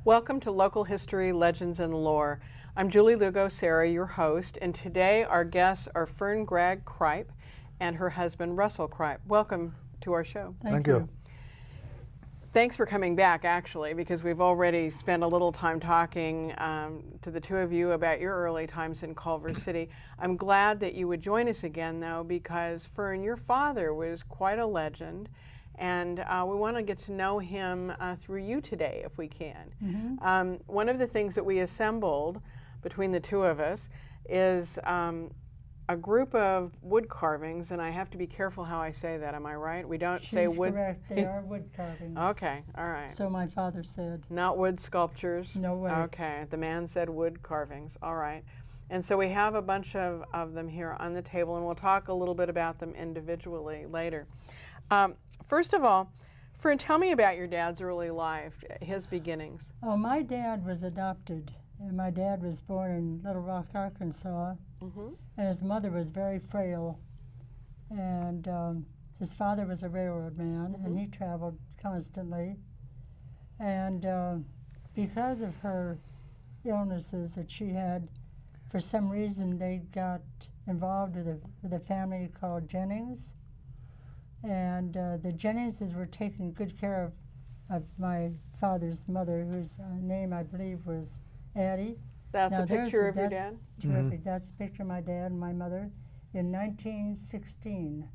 Welcome to Local History, Legends, and Lore. I'm Julie Lugo Cerra, your host, and today our guests are Fern Cripe and her husband, Russell Cripe. Welcome to our show. Thank you. Thanks for coming back, actually, because we've already spent a little time talking to the two of you about your early times in Culver City. I'm glad that you would join us again, though, because Fern, your father was quite a legend, and we want to get to know him through you today, if we can. Mm-hmm. One of the things that we assembled between the two of us is a group of wood carvings, and I have to be careful how I say that. Am I right? We don't say wood. Correct. They are wood carvings. Okay, all right. So my father said. Not wood sculptures? No way. Okay, the man said wood carvings. All right. And so we have a bunch of them here on the table, and we'll talk a little bit about them individually later. First of all, Fern, tell me about your dad's early life, his beginnings. Oh, my dad was adopted. And my dad was born in Little Rock, Arkansas, and his mother was very frail. And his father was a railroad man, and he traveled constantly. And because of her illnesses that she had, for some reason they got involved with a family called Jennings. And the Jenningses were taking good care of my father's mother, whose name I believe was Addie. That's a picture of your that's dad? Terrific. That's a picture of my dad and my mother in 1916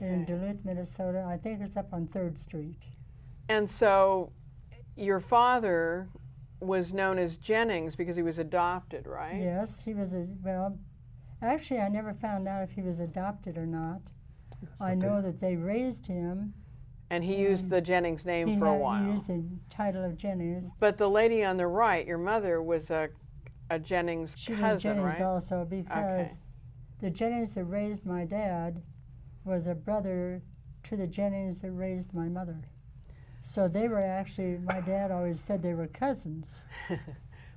in Duluth, Minnesota. I think it's up on 3rd Street. And so your father was known as Jennings because he was adopted, right? Yes, he was well, actually I never found out if he was adopted or not. I know that they raised him. And he used the Jennings name for a while. He used the title of Jennings. But the lady on the right, your mother, was a Jennings cousin, right? She was Jennings also, because the Jennings that raised my dad was a brother to the Jennings that raised my mother. So they were actually, my dad always said they were cousins.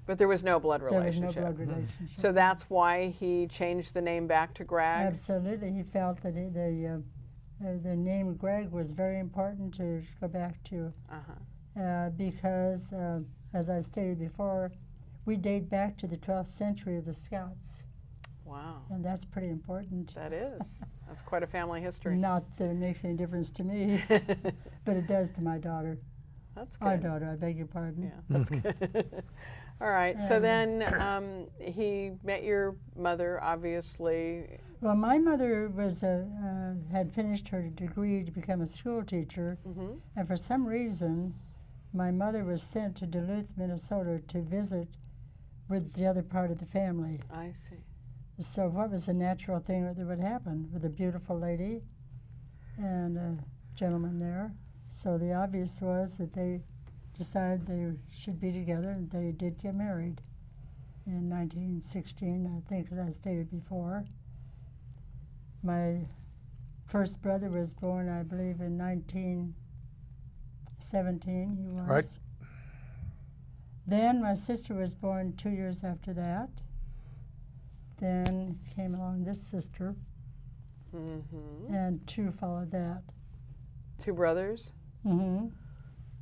But there was no blood relationship. There was no blood relationship. So that's why he changed the name back to Cragg? Absolutely. He felt that the name Cragg was very important to go back to because, as I stated before, we date back to the 12th century of the Scots. Wow. And that's pretty important. That is. That's quite a family history. Not that it makes any difference to me, but it does to my daughter. That's good. Our daughter, I beg your pardon. Yeah, that's good. All right, so then he met your mother, obviously. Well, my mother was had finished her degree to become a school teacher, and for some reason, my mother was sent to Duluth, Minnesota to visit with the other part of the family. I see. So what was the natural thing that would happen with a beautiful lady and a gentleman there? So the obvious was that they decided they should be together, and they did get married in 1916, I think, as I stated before. My first brother was born, I believe, in 1917, he was. Right. Then my sister was born 2 years after that. Then came along this sister, and 2 followed that. 2 brothers?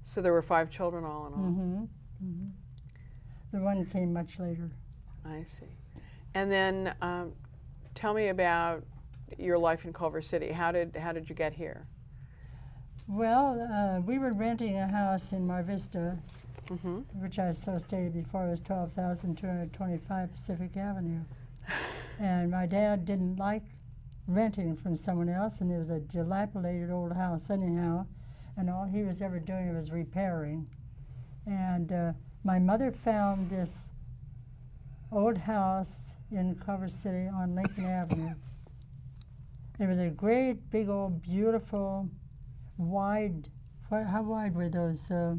So there were 5 children all in all? The one came much later. I see. And then tell me about your life in Culver City. How did you get here? Well, we were renting a house in Mar Vista, which I so stated before was 12,225 Pacific Avenue. And my dad didn't like renting from someone else, and it was a dilapidated old house anyhow, and all he was ever doing was repairing. And my mother found this old house in Culver City on Lincoln Avenue. It was a great, big, old, beautiful, wide, how wide were those? I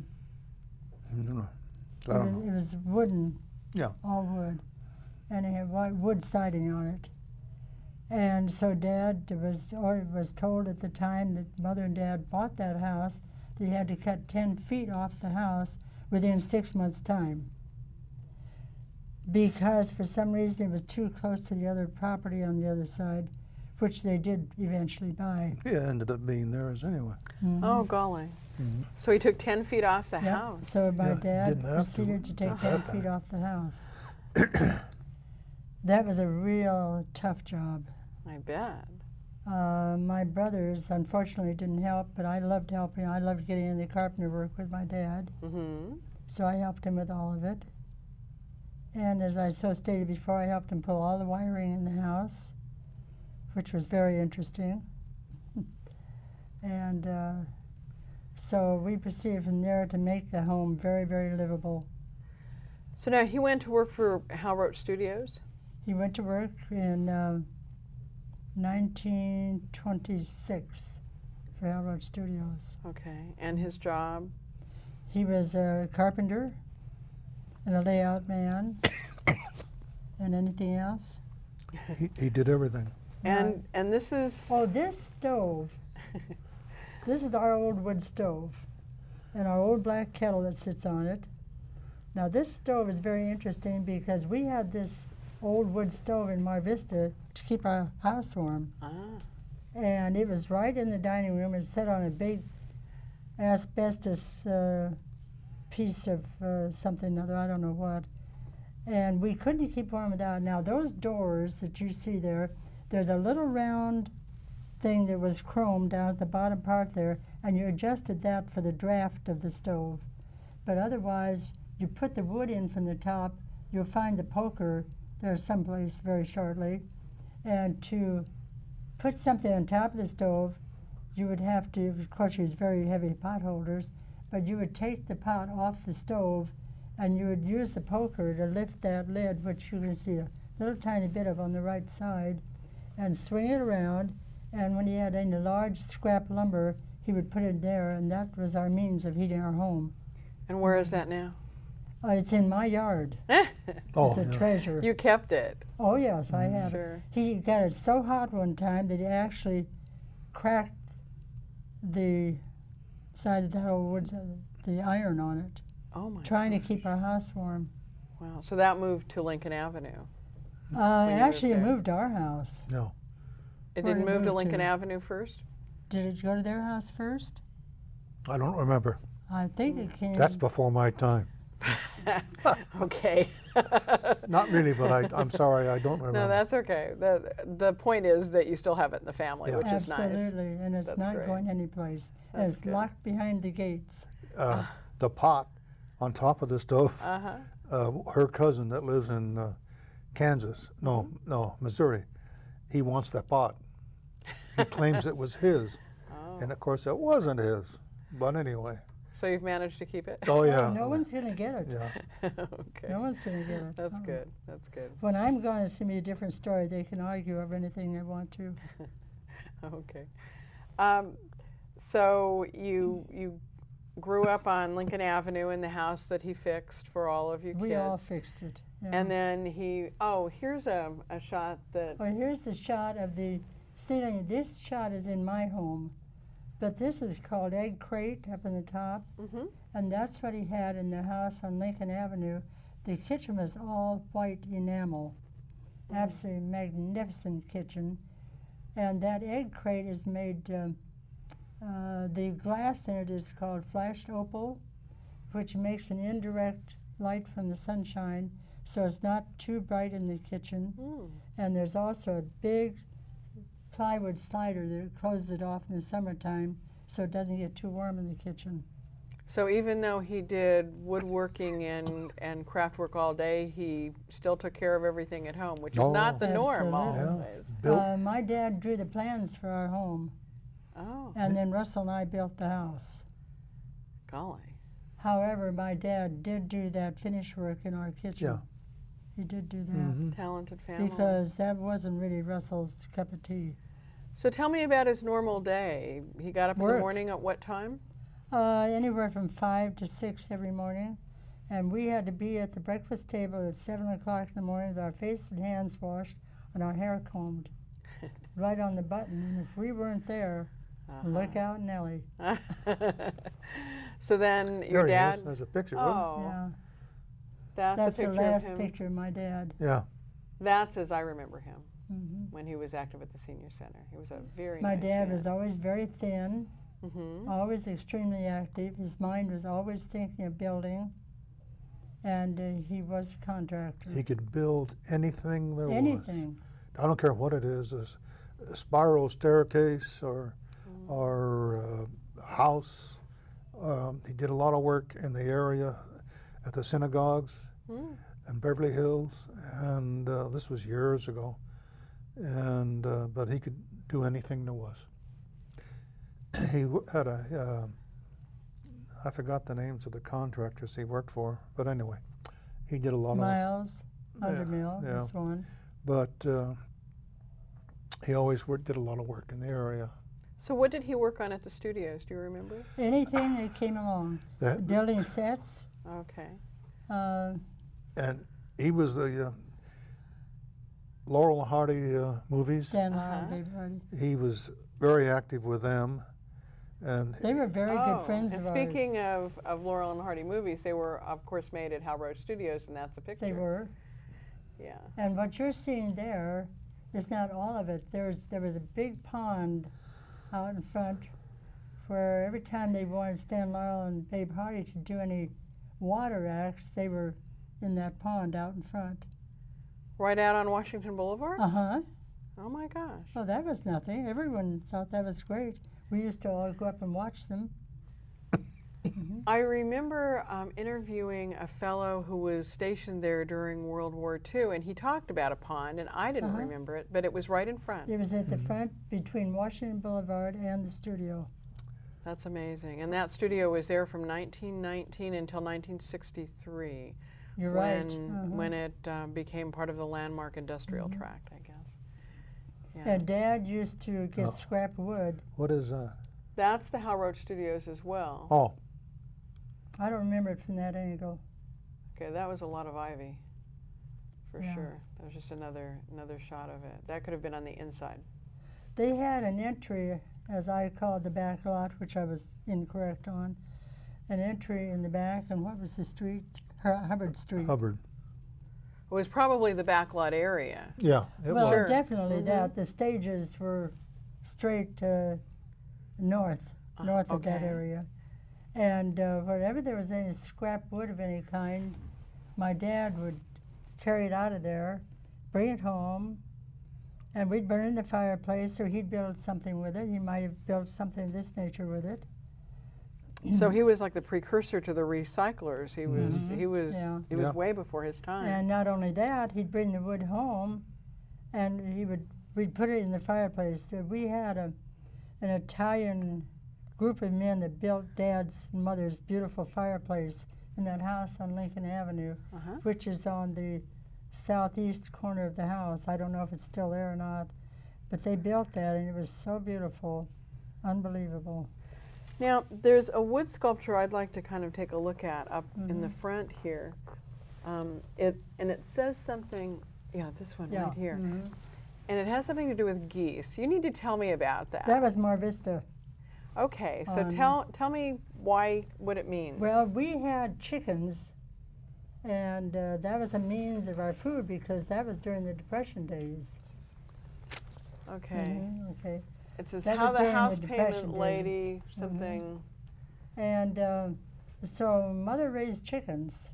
don't know. It was wooden, Yeah. all wood, and it had wood siding on it. And so Dad was told at the time that Mother and Dad bought that house that he had to cut 10 feet off the house within 6 months' time, because for some reason it was too close to the other property on the other side, which they did eventually buy. He ended up being theirs anyway. Oh, golly. Mhm. So he took 10 feet off the Yep. house. So my Yeah, dad didn't have to proceeded to take at 10 that feet time. off the house. That was a real tough job. I bet. My brothers unfortunately didn't help, but I loved helping. I loved getting in the carpenter work with my dad, Mm-hmm. so I helped him with all of it. And as I so stated before, I helped him pull all the wiring in the house, which was very interesting. And so we proceeded from there to make the home very, very livable. So now he went to work for Hal Roach Studios? He went to work in 1926 for Hal Roach Studios. Okay. And his job? He was a carpenter and a layout man and anything else. He did everything. And this is Oh, this stove, this is our old wood stove and our old black kettle that sits on it. Now this stove is very interesting because we had this old wood stove in Mar Vista to keep our house warm. And it was right in the dining room. It was set on a big asbestos piece of something or other, I don't know what. And we couldn't keep warm without. Now those doors that you see there, there's a little round thing that was chrome down at the bottom part there, and you adjusted that for the draft of the stove. But otherwise, you put the wood in from the top, you'll find the poker there someplace very shortly. And to put something on top of the stove, you would have to, of course, use very heavy pot holders, but you would take the pot off the stove and you would use the poker to lift that lid, which you can see a little tiny bit of on the right side, and swing it around. And when he had any large scrap lumber, he would put it there, and that was our means of heating our home. And where is that now? It's in my yard. Oh, It's a yeah. treasure. You kept it. Oh, yes, I have it. Sure. He got it so hot one time that he actually cracked the side of that old wood, the iron on it, Oh my trying to gosh. keep our house warm. Wow. So that moved to Lincoln Avenue. you Actually, it moved there. moved to our house. No. It Where didn't did it move to move Lincoln to? Avenue first? Did it go to their house first? I don't remember. I think it came. That's before my time. Okay. Not really, but I'm sorry, I don't remember. No, that's okay. The point is that you still have it in the family, Yeah. which is nice. Absolutely, and it's That's not great. going anyplace. And That's it's good. locked behind the gates. The pot on top of the stove, Uh-huh. her cousin that lives in Kansas, Mm-hmm. no, Missouri, he wants that pot. He claims it was his, Oh. and of course it wasn't his. But anyway, So you've managed to keep it? oh yeah. No one's going to get it. Yeah. Okay. No one's going to get it. That's Uh-uh. good. That's good. When I'm gone, it's going to be a different story. They can argue over anything they want to. Okay. So you grew up on Lincoln Avenue in the house that he fixed for all of you We kids. all fixed it. Yeah. And then here's a shot that, Well, here's the shot of the ceiling. This shot is in my home, but this is called Egg Crate up in the top, and that's what he had in the house on Lincoln Avenue. The kitchen was all white enamel, absolutely magnificent kitchen, and that egg crate is made. The glass in it is called flashed opal, which makes an indirect light from the sunshine, so it's not too bright in the kitchen. And there's also a big plywood slider that closes it off in the summertime so it doesn't get too warm in the kitchen. so even though he did woodworking and craft work all day, he still took care of everything at home, which is Oh. not the norm Absolutely. always. Built, My dad drew the plans for our home, Oh, and then Russell and I built the house. golly. However, my dad did do that finish work in our kitchen. Yeah. He did do that. Mhm. Talented family. Because that wasn't really Russell's cup of tea. So tell me about his normal day. He got up in the Work. morning at what time? Anywhere from 5 to 6 every morning. And we had to be at the breakfast table at 7 o'clock in the morning with our face and hands washed and our hair combed right on the button. And if we weren't there, look out, Nellie. So then There your he dad. is. There's a picture of him. Oh, Yeah, that's that's a the picture last of him. picture of my dad. Yeah. That's as I remember him. when he was active at the senior center. He was a very My nice dad man. was always very thin, always extremely active. His mind was always thinking of building, and he was a contractor. He could build anything there was. Anything. I don't care what it is, a spiral staircase or a house. He did a lot of work in the area at the synagogues in Beverly Hills, and this was years ago. And but he could do anything there was. He had I forgot the names of the contractors he worked for, but anyway, he did a lot Miles, Undermill, yeah. this one. But he always did a lot of work in the area. So what did he work on at the studios? Do you remember? Anything that came along. Building sets. Okay. And he was the Laurel and Hardy movies. Stan Laurel and Baby Hardy. He was very active with them, and They were very good friends and of speaking of Laurel and Hardy movies, they were, of course, made at Hal Roach Studios, and that's a picture. ours. They were. Yeah. And what you're seeing there is not all of it. There was a big pond out in front where every time they wanted Stan Laurel and Babe Hardy to do any water acts, they were in that pond out in front. Right out on Washington Boulevard? Uh-huh. Oh my gosh. Oh, that was nothing. Everyone thought that was great. We used to all go up and watch them. I remember interviewing a fellow who was stationed there during World War II, and he talked about a pond, and I didn't remember it, but it was right in front. It was at the front between Washington Boulevard and the studio. That's amazing. And that studio was there from 1919 until 1963. You're when, right. When it became part of the Landmark Industrial Tract, I guess. Yeah. And Dad used to get scrap wood. what is that? That's the Hal Roach Studios as well. Oh, I don't remember it from that angle. Okay, that was a lot of ivy, for Yeah. sure. That was just another shot of it. That could have been on the inside. They had an entry, as I called the back lot, which I was incorrect on, an entry in the back, and what was the street? Hubbard Street. Hubbard. It was probably the backlot area. Yeah, it Well, was. Sure. definitely that. The stages were straight north of that okay. area. And wherever there was any scrap wood of any kind, my dad would carry it out of there, bring it home, and we'd burn it in the fireplace, or he'd build something with it. He might have built something of this nature with it. So he was like the precursor to the recyclers. He was Yeah. he was Yeah. way before his time. And not only that, he'd bring the wood home, and we'd put it in the fireplace. We had an Italian group of men that built Dad's and Mother's beautiful fireplace in that house on Lincoln Avenue, which is on the southeast corner of the house. I don't know if it's still there or not, but they built that, and it was so beautiful, unbelievable. Now, there's a wood sculpture I'd like to kind of take a look at up in the front here. It says something, this one right here. And it has something to do with geese. You need to tell me about that. That was Mar Vista. Okay, so tell me what it means. Well, we had chickens, and that was a means of our food because that was during the Depression days. Okay. Okay. It says That how was the during the house Depression payment days. lady something. And so Mother raised chickens.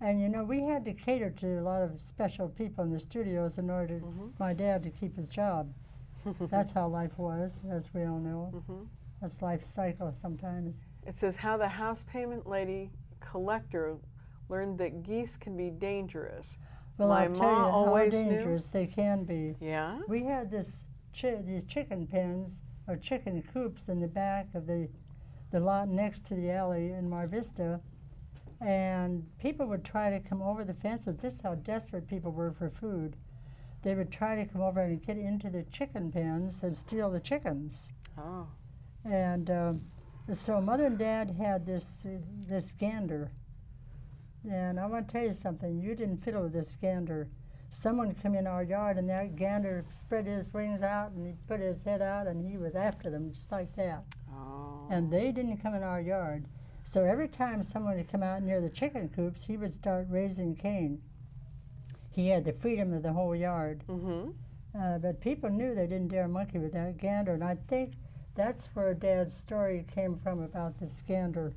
And you know, we had to cater to a lot of special people in the studios in order for my dad to keep his job. That's how life was, as we all know. That's life cycle sometimes. It says how the house payment lady collector learned that geese can be dangerous. Well, My I'll tell you ma how always knew. dangerous they can be. Yeah? We had these chicken pens or chicken coops in the back of the lot next to the alley in Mar Vista, and people would try to come over the fences. This is how desperate people were for food. They would try to come over and get into the chicken pens and steal the chickens. Oh. And so Mother and Dad had this gander. And I want to tell you something. You didn't fiddle with this gander. Someone come in our yard, and that gander spread his wings out, and he put his head out, and he was after them just like that. Oh. And they didn't come in our yard. So every time someone would come out near the chicken coops, he would start raising Cain. He had the freedom of the whole yard. But people knew they didn't dare monkey with that gander, and I think that's where Dad's story came from about this gander.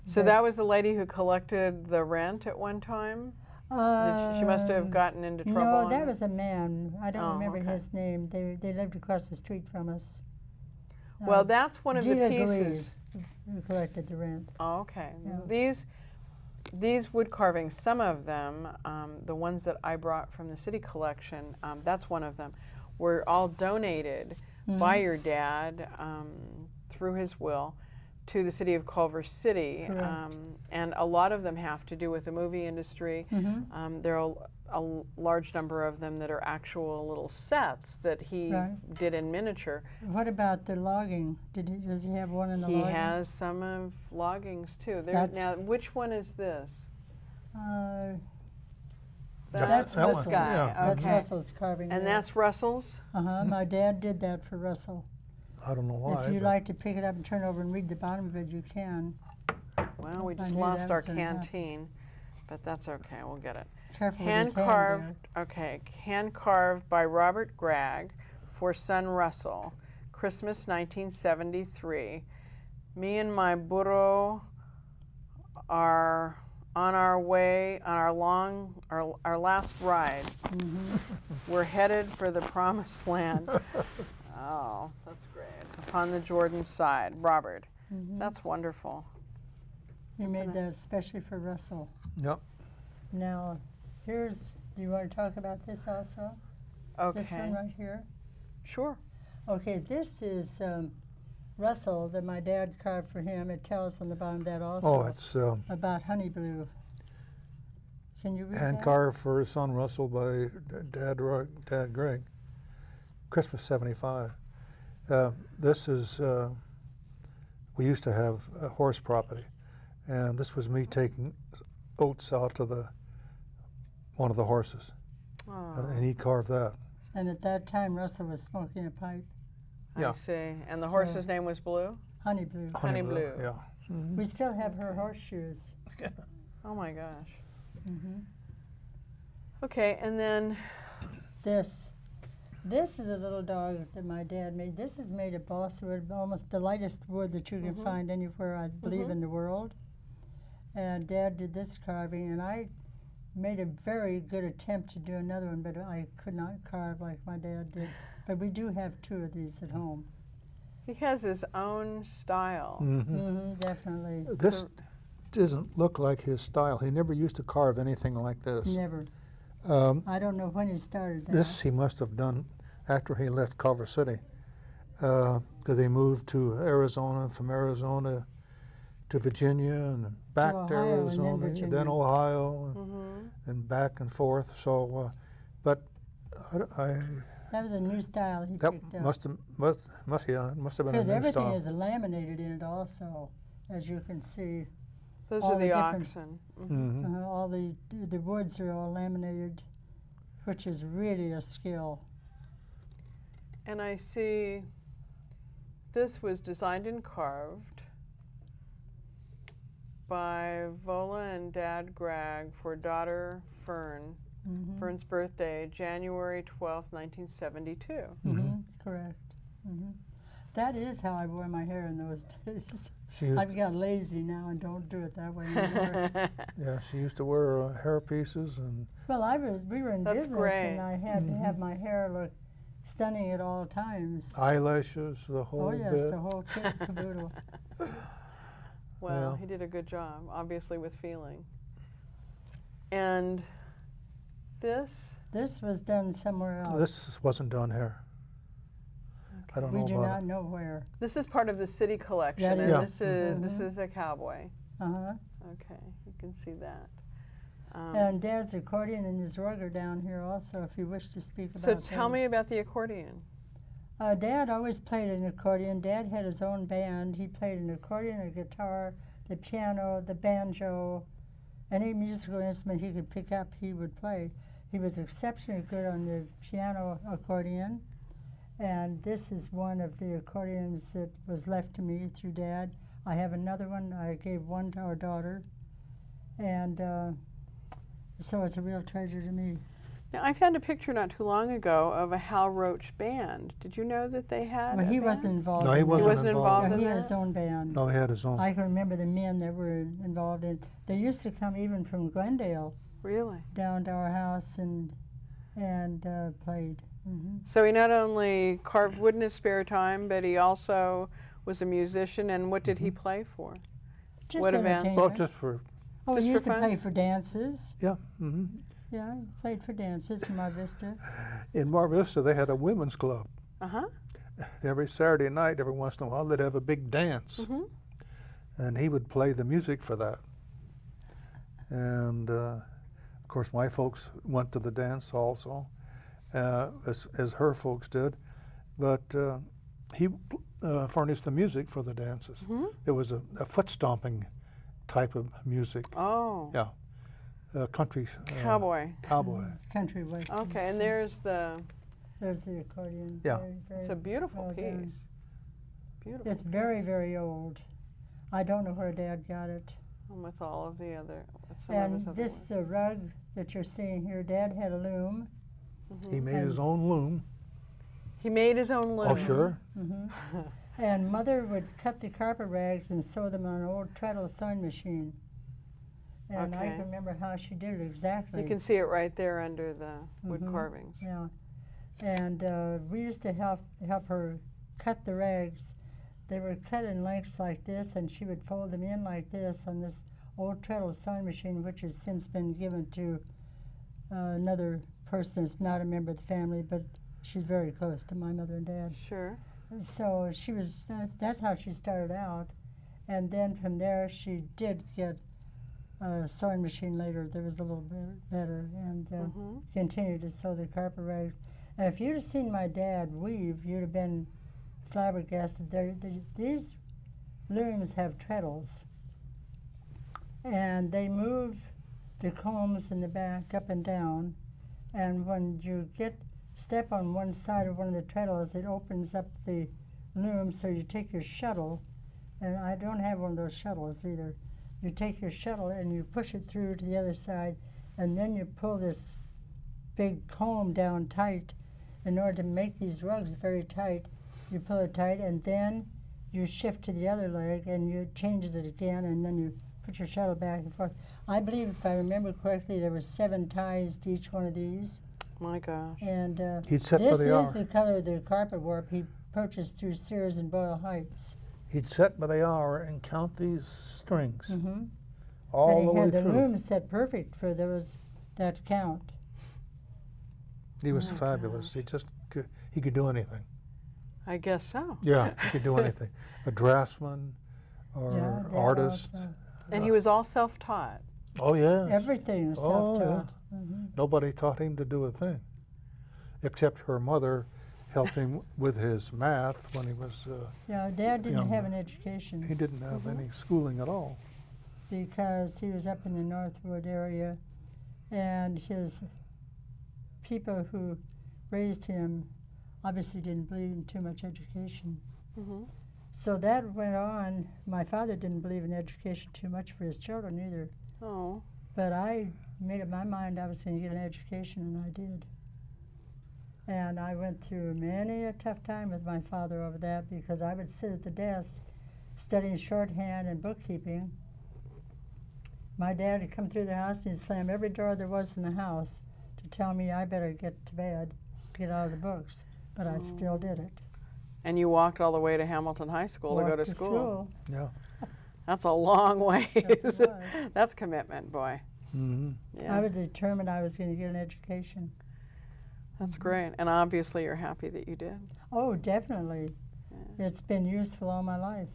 So that was the lady who collected the rent at one time? She must have gotten into trouble? No, that was a man. I don't remember okay. his name. They lived across the street from us. Well, that's one of the Gila pieces. Grease, who collected the rent. Oh, okay. Yeah. These wood carvings, some of them, the ones that I brought from the city collection, that's one of them, were all donated by your dad through his will to the city of Culver City. And a lot of them have to do with the movie industry. There are a large number of them that are actual little sets that he did in miniature. What about the logging? Does he have one in the He logging? has some of loggings too. Now, which one is this? That's that one, Russell's. yeah. That's Okay. Russell's carving. And there. that's Russell's? My dad did that for Russell. I don't know why. If you'd but like to pick it up and turn over and read the bottom of it, you can. Well, we I just knew lost that our was in half. canteen, but that's okay. We'll get it. Careful with his hand Hand-carved, there. okay, hand-carved by Robert Cragg for son Russell, Christmas 1973. Me and my burro are on our way, on our last ride. We're headed for the promised land. Oh, that's great. Upon the Jordan side, Robert. That's wonderful. He made that especially for Russell. Yep. Now, do you want to talk about this also? Okay. This one right here? Sure. Okay, this is Russell that my dad carved for him. It tells on the bottom of that also Oh, it's about honey blue. Can you read hand that? carved for his son Russell by Dad Greg. Christmas '75. This is we used to have horse property, and this was me taking oats out to one of the horses, and he carved that. And at that time, Russell was smoking a pipe. I see. And the horse's name was Blue? Honey blue. Honey Blue. Yeah. We still have her horseshoes. Oh my gosh. Okay, and then This is a little dog that my dad made. This is made of balsa wood, almost the lightest wood that you can find anywhere, I believe, in the world. And Dad did this carving, and I made a very good attempt to do another one, but I could not carve like my dad did. But we do have two of these at home. he has his own style. Definitely. This doesn't look like his style. He never used to carve anything like this. Never. I don't know when he started that. This he must have done after he left Culver City, because he moved to Arizona, from Arizona to Virginia, and back to Ohio, and then Arizona, Virginia. Ohio, and back and forth. So, but I That was a new style he that picked up. must have been a Because new everything style. is laminated in it also, as you can see. Those all are the different- oxen. All the woods are all laminated, which is really a skill. And I see this was designed and carved by Vola and Dad Cragg for daughter Fern. Fern's birthday, January 12th, 1972. Correct. That is how I wore my hair in those days. She used I've got lazy now and don't do it that way anymore. yeah, she used to wear hair pieces and Well, we were in That's business, great. and I had to have my hair look stunning at all times. eyelashes, the whole Oh yes, bit. the whole kit and caboodle. Well, Yeah. he did a good job, obviously with feeling. And This was done somewhere else. This wasn't done here. I don't we know do about not it. know where. this is part of the city collection, That and is. this is a cowboy. Okay, you can see that. And Dad's accordion and his rug are down here also, if you wish to speak about So tell me those. about the accordion. Dad always played an accordion. Dad had his own band. He played an accordion, a guitar, the piano, the banjo, any musical instrument he could pick up, he would play. He was exceptionally good on the piano accordion. And this is one of the accordions that was left to me through Dad. I have another one. I gave one to our daughter. And so it's a real treasure to me. Now, I found a picture not too long ago of a Hal Roach band. Did you know that they had Well, a he band? wasn't involved No, in he that. wasn't involved. No, in he that? had his own band. No, he had his own. I can remember the men that were involved in. They used to come even from Glendale Really? down to our house and played. So he not only carved wood in his spare time, but he also was a musician. And what did he play for? Just What events? entertainment. Well, just for, Oh, just he for used to fun? play for dances. yeah. Yeah, he played for dances in Mar Vista. In Mar Vista, they had a women's club. Uh-huh. Every Saturday night, every once in a while, they'd have a big dance. And he would play the music for that. And, of course, my folks went to the dance also, as her folks did. But he furnished the music for the dances. It was a foot stomping type of music. Oh. Yeah. Country. Cowboy. Cowboy. Country western. Okay, and there's the, There's the accordion. Yeah. it's a beautiful well piece. done. Beautiful. It's very, very old. I don't know where Dad got it. And with all of the other, with some of his And other this rug that you're seeing here, Dad had a loom. He made his own loom. He made his own loom. Oh, sure. And Mother would cut the carpet rags and sew them on an old treadle sewing machine. And I Okay. can remember how she did it exactly. You can see it right there under the wood carvings. Yeah. And we used to help her cut the rags. They were cut in lengths like this, and she would fold them in like this on this old treadle sewing machine, which has since been given to another person that's not a member of the family, but she's very close to my mother and dad. Sure. So she was, that's how she started out. And then from there, she did get a sewing machine later that was a little bit better, and continued to sew the carpet rags. And if you'd have seen my dad weave, you'd have been flabbergasted. These looms have treadles, and they move the combs in the back up and down. And when you step on one side of one of the treadles, it opens up the loom, so you take your shuttle, and I don't have one of those shuttles either. You take your shuttle and you push it through to the other side, and then you pull this big comb down tight. In order to make these rugs very tight, you pull it tight, and then you shift to the other leg, and you changes it again, and then you put your shuttle back and forth. I believe, if I remember correctly, there were 7 ties to each one of these. My gosh. And He'd set by this the is hour. the color of the carpet warp he purchased through Sears and Boyle Heights. He'd set by the hour and count these strings And all he the way had the through. loom set perfect for that count. He was fabulous. He could do anything. I guess so. Yeah, he could do anything. A draftsman or Yeah, Dad artist. also. And he was all self-taught. Oh, yes. Everything was Oh, self-taught. Nobody taught him to do a thing, except her mother helped him with his math when he was, Yeah, Dad didn't Young. have an education he didn't have any schooling at all. because he was up in the Northwood area, and his people who raised him obviously didn't believe in too much education. So that went on. My father didn't believe in education too much for his children either. Oh. But I made up my mind I was going to get an education, and I did. And I went through many a tough time with my father over that, because I would sit at the desk studying shorthand and bookkeeping. My dad would come through the house and he'd slam every door there was in the house to tell me I better get to bed, get out of the books. But I still did it. And you walked all the way to Hamilton High School to go Walked to school. Yeah. That's a long way. Yes, it was. That's commitment, boy. Yeah. I was determined I was going to get an education. That's great. And obviously you're happy that you did. Oh, definitely. It's been useful all my life.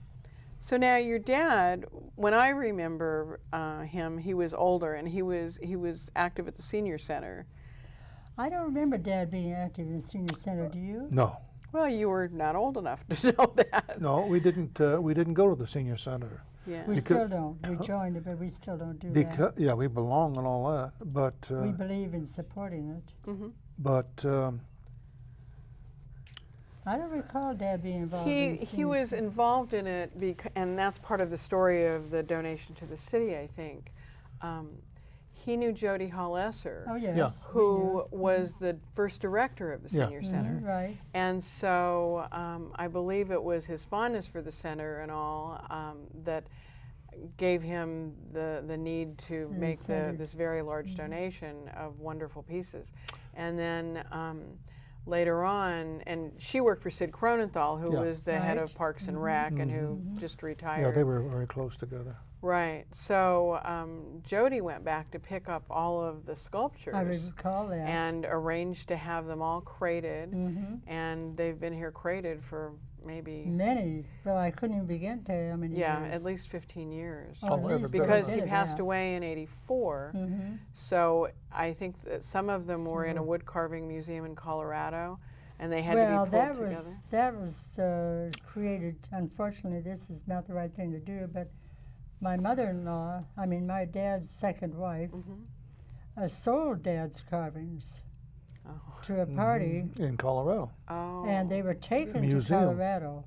So now your dad, when I remember him, he was older and he was active at the senior center. I don't remember Dad being active in the senior center, do you? No, Well, you were not old enough to know that. no, we didn't go to the senior center. Yeah. We Because- still don't. We joined it, but we still don't do that. Yeah, we belong and all that, but We believe in supporting it. but I don't recall Dad being involved in He the senior was center. involved in it, and that's part of the story of the donation to the city, I think. he knew Jody Hall-Esser, Oh, yes. we who knew. was the first director of the Yeah. senior center. Right. And so I believe it was his fondness for the center and all that gave him the need to make center. this very large donation of wonderful pieces. And then later on, and she worked for Sid Cronenthal, who Yeah. was the head of Right. Parks and Rec and who just retired. Yeah, they were very close together. Right. So Jody went back to pick up all of the sculptures I recall that. and arranged to have them all crated. Mm-hmm. And they've been here crated for maybe, Many. Well, I couldn't even begin to tell you how many yeah, years. at least 15 years. Oh, at Oh, least Because a he bit of passed that. away in '84. Mm-hmm. So I think that some of them were in a Some wood carving museum in Colorado, and they had Well, to be pulled that together. was created. Unfortunately, this is not the right thing to do. But my mother-in-law, I mean my dad's second wife, sold Dad's carvings Oh. to a party, In Colorado. Oh. and they were taken to Museum. Colorado.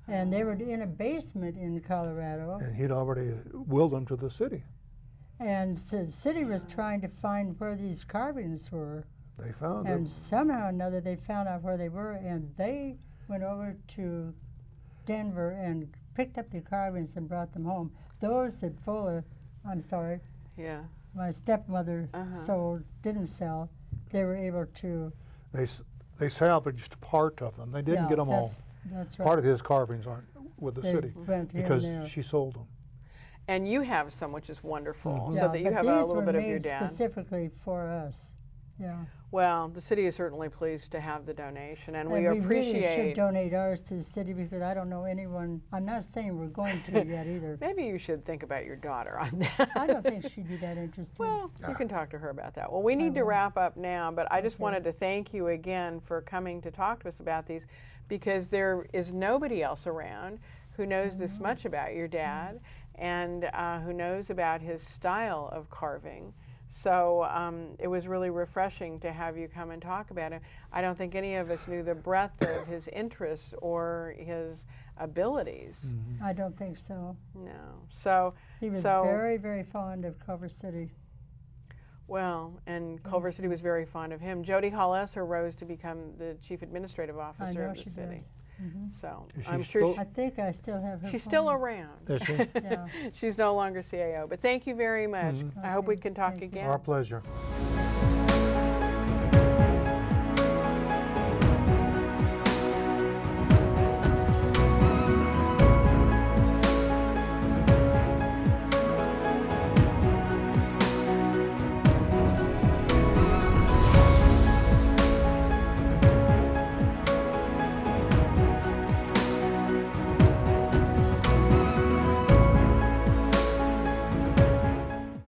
And they were in a basement in Colorado, And he'd already willed them to the city. and so the city was trying to find where these carvings were. They found And them. somehow or another, they found out where they were, and they went over to Denver and picked up the carvings and brought them home. Those that Yeah. my stepmother Uh-huh. sold, didn't sell, they were able to. They salvaged part of them. They didn't yeah, get them all. That's right. Part of his carvings aren't with the They city went here and because there. she sold them. And you have some, which is wonderful, Yeah, so that you but have these a little were bit of made your dad. specifically for us. Yeah. Well, the city is certainly pleased to have the donation, and we really should appreciate. donate ours to the city because I don't know anyone. I'm not saying we're going to yet either. Maybe you should think about your daughter on that. I don't think she'd be that interested. Well, you can talk to her about that. Well, we need to will. wrap up now, but I just Okay. wanted to thank you again for coming to talk to us about these, because there is nobody else around who knows this much about your dad and who knows about his style of carving. So it was really refreshing to have you come and talk about him. I don't think any of us knew the breadth of his interests or his abilities. I don't think so. No. So He was So- very, very fond of Culver City. well, and Culver City was very fond of him. Jody Hall-Esser rose to become the chief administrative officer know of the she city. did. Mhm. So Is she I'm sure still- I think I still have her. she's phone. still around. Is she? Yeah. She's no longer CAO. But thank you very much. I hope we Okay, can talk thank you. again. Our pleasure.